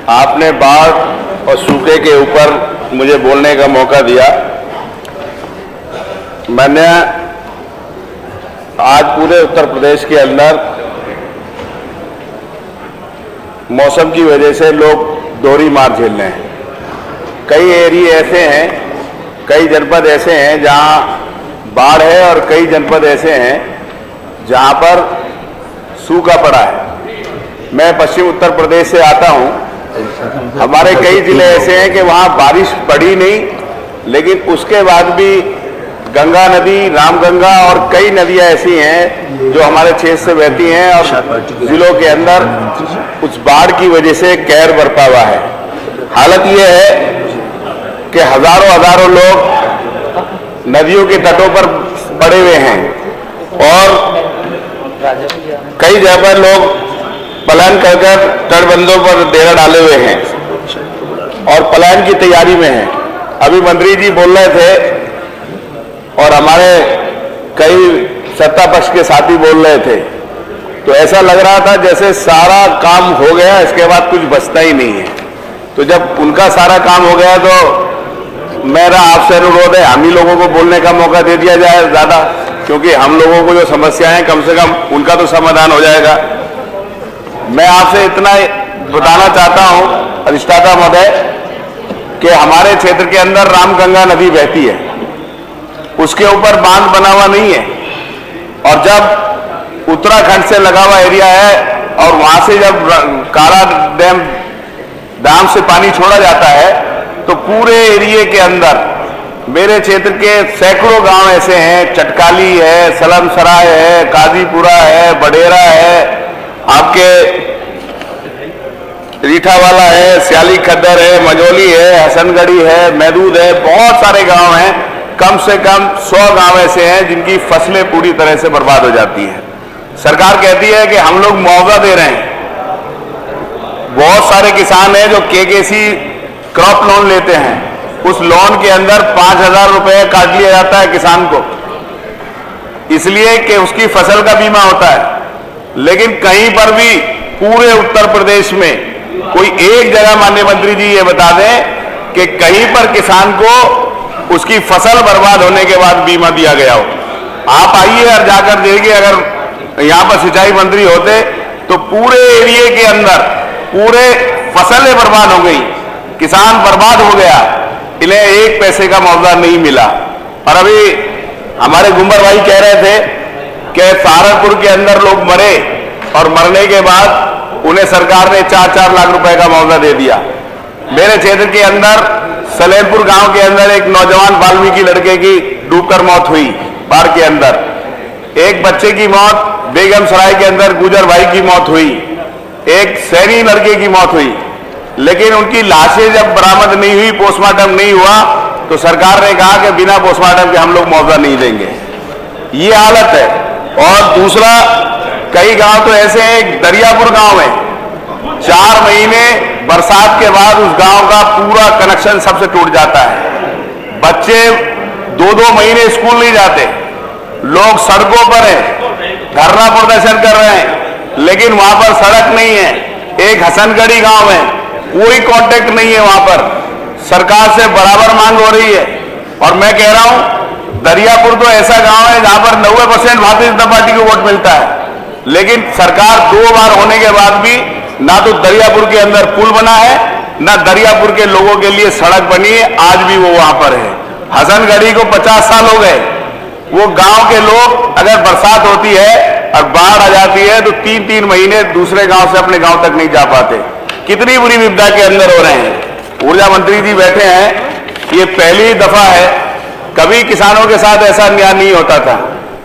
आपने बाढ़ और सूखे के ऊपर मुझे बोलने का मौका दिया। मैंने आज पूरे उत्तर प्रदेश के अंदर मौसम की वजह से लोग दोहरी मार झेल रहे हैं। कई एरिया ऐसे हैं, कई जनपद ऐसे हैं जहां बाढ़ है और कई जनपद ऐसे हैं जहां पर सूखा पड़ा है। मैं पश्चिम उत्तर प्रदेश से आता हूं। हमारे कई जिले ऐसे हैं कि वहां बारिश पड़ी नहीं, लेकिन उसके बाद भी गंगा नदी, रामगंगा और कई नदियां ऐसी हैं जो हमारे क्षेत्र से बहती हैं और जिलों के अंदर उस बाढ़ की वजह से कहर बरपा हुआ है। हालत यह है कि हजारों लोग नदियों के तटों पर पड़े हुए हैं और कई जगह पर लोग पलायन कर तटबंधों पर डेरा डाले हुए हैं और पलायन की तैयारी में हैं। अभी मंत्री जी बोल रहे थे और हमारे कई सत्ता पक्ष के साथी बोल रहे थे, तो ऐसा लग रहा था जैसे सारा काम हो गया, इसके बाद कुछ बचता ही नहीं है। तो जब उनका सारा काम हो गया तो मेरा आपसे अनुरोध है, हम ही लोगों को बोलने का मौका दे दिया जाए ज्यादा, क्योंकि हम लोगों को जो समस्याएं कम से कम उनका तो समाधान हो जाएगा। मैं आपसे इतना बताना चाहता हूं अधिष्ठाता महोदय कि हमारे क्षेत्र के अंदर रामगंगा नदी बहती है, उसके ऊपर बांध बना हुआ नहीं है और जब उत्तराखंड से लगा हुआ एरिया है और वहां से जब कारा डैम से पानी छोड़ा जाता है तो पूरे एरिया के अंदर मेरे क्षेत्र के सैकड़ों गांव ऐसे हैं, चटकाली है, सलमसराय है, काजीपुरा है, बडेरा है, आपके रीठावाला है, सियाली खद्दर है, मजोली है, हसनगढ़ी है, महदूद है, बहुत सारे गांव हैं। कम से कम 100 गांव ऐसे हैं जिनकी फसलें पूरी तरह से बर्बाद हो जाती हैं। सरकार कहती है कि हम लोग मुआवजा दे रहे हैं। बहुत सारे किसान हैं जो केकेसी क्रॉप लोन लेते हैं, उस लोन के अंदर 5,000 रुपए काट लिया जाता है किसान को, इसलिए कि उसकी फसल का बीमा होता है। लेकिन कहीं पर भी पूरे उत्तर प्रदेश में कोई एक जगह माननीय मंत्री जी ये बता दें कि कहीं पर किसान को उसकी फसल बर्बाद होने के बाद बीमा दिया गया हो। आप आइए और जाकर देखिए, अगर यहां पर सिंचाई मंत्री होते तो पूरे एरिया के अंदर पूरे फसलें बर्बाद हो गई, किसान बर्बाद हो गया, इन्हें एक पैसे का मुआवजा नहीं मिला। और अभी हमारे गुंबर भाई कह रहे थे कि सहारनपुर के अंदर लोग मरे और मरने के बाद उन्हें सरकार ने 4-4 लाख रुपए का मुआवजा दे दिया। मेरे क्षेत्र के अंदर सलेमपुर गांव के अंदर एक नौजवान वाल्मीकि लड़के की डूबकर मौत हुई बाढ़ के अंदर, एक बच्चे की मौत बेगमसराय के अंदर गुजर भाई की मौत हुई, एक सैनी लड़के की मौत हुई। लेकिन उनकी लाशें जब बरामद नहीं हुई, पोस्टमार्टम नहीं हुआ, तो सरकार ने कहा कि बिना पोस्टमार्टम के हम लोग मुआवजा नहीं देंगे। ये हालत है। और दूसरा, कई गांव तो ऐसे हैं, एक दरियापुर गांव है, 4 महीने बरसात के बाद उस गांव का पूरा कनेक्शन सबसे टूट जाता है। बच्चे 2-2 महीने स्कूल नहीं जाते, लोग सड़कों पर हैं, धरना प्रदर्शन कर रहे हैं, लेकिन वहां पर सड़क नहीं है। एक हसनगढ़ी गांव है, कोई कांटेक्ट नहीं है, वहां पर सरकार से बराबर मांग हो रही है। और मैं कह रहा हूं दरियापुर तो ऐसा गांव है जहां पर 90% भारतीय जनता पार्टी को वोट मिलता है, लेकिन सरकार 2 बार होने के बाद भी ना तो दरियापुर के अंदर पुल बना है, ना दरियापुर के लोगों के लिए सड़क बनी है, आज भी वो वहां पर है। हसनगढ़ी को 50 साल हो गए। वो गांव के लोग अगर बरसात होती है और बाढ़ आ जाती है तो 3-3 महीने दूसरे गांव से अपने गांव तक नहीं जा पाते। कितनी बुरी विपदा के अंदर हो रहे हैं। ऊर्जा मंत्री जी बैठे हैं, ये पहली दफा है, कभी किसानों के साथ ऐसा अन्याय नहीं होता था।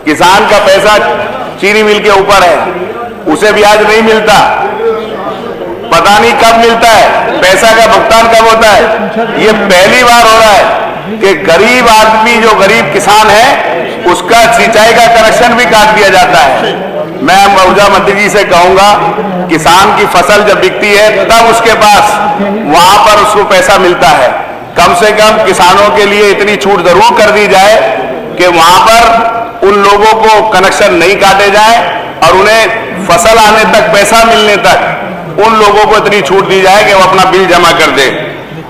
किसान का पैसा चीनी मिल के ऊपर है, उसे ब्याज नहीं मिलता, पता नहीं कब मिलता है, पैसा का भुगतान कब होता है। ये पहली बार हो रहा है कि गरीब आदमी, जो गरीब किसान है, उसका सिंचाई का कनेक्शन भी काट दिया जाता है। मैं ऊर्जा मंत्री जी से कहूंगा, किसान की फसल जब बिकती है तब उसके पास वहां पर उसको पैसा मिलता है। कम से कम किसानों के लिए इतनी छूट जरूर कर दी जाए कि वहां पर उन लोगों को कनेक्शन नहीं काटे जाए और उन्हें फसल आने तक, पैसा मिलने तक उन लोगों को इतनी छूट दी जाए कि वो अपना बिल जमा कर दे।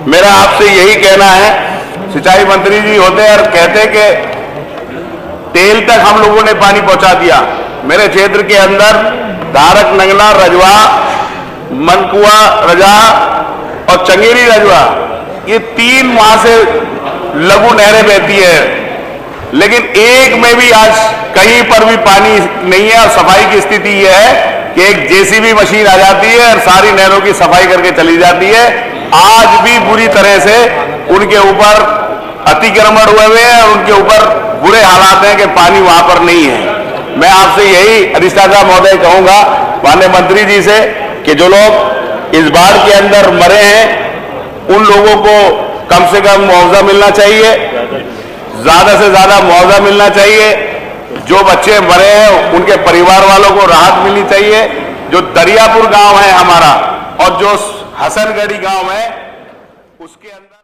मेरा आपसे यही कहना है, सिंचाई मंत्री जी होते और कहते कि तेल तक हम लोगों ने पानी पहुंचा दिया। मेरे क्षेत्र के अंदर धारक, नंगला, रजवा, मनकुआ, रजा और चंगेरी रजवा, ये 3 वहां से लघु नहरें बहती है, लेकिन एक में भी आज कहीं पर भी पानी नहीं है। और सफाई की स्थिति यह है कि एक जेसीबी मशीन आ जाती है और सारी नहरों की सफाई करके चली जाती है। आज भी बुरी तरह से उनके ऊपर अतिक्रमण हुए हुए हैं और उनके ऊपर बुरे हालात हैं कि पानी वहां पर नहीं है। मैं आपसे यही अधिष्ठाता महोदय कहूंगा, माननीय मंत्री जी से, कि जो लोग इस बाढ़ के अंदर मरे हैं उन लोगों को कम से कम मुआवजा मिलना चाहिए, ज्यादा से ज्यादा मुआवजा मिलना चाहिए। जो बच्चे मरे हैं उनके परिवार वालों को राहत मिलनी चाहिए। जो दरियापुर गांव है हमारा और जो हसनगढ़ी गांव है उसके अंदर